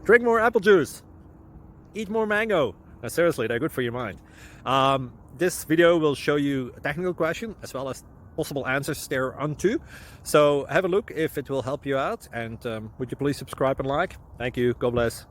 Drink more apple juice. Eat more mango. No, seriously, they're good for your mind. This video will show you a technical question as well as possible answers thereunto. So have a look if it will help you out, and would you please subscribe and like? Thank you. God bless.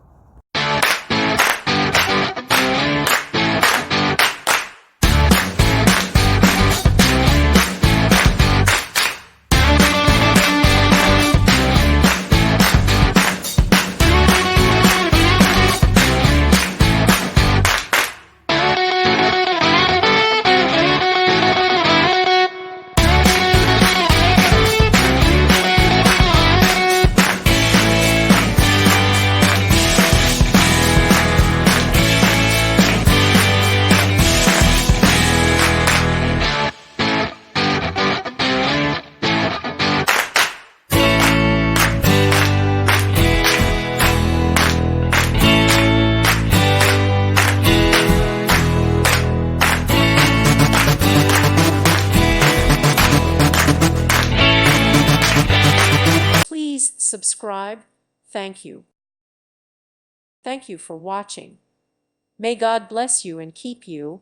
Please subscribe. Thank you. Thank you for watching. May God bless you and keep you.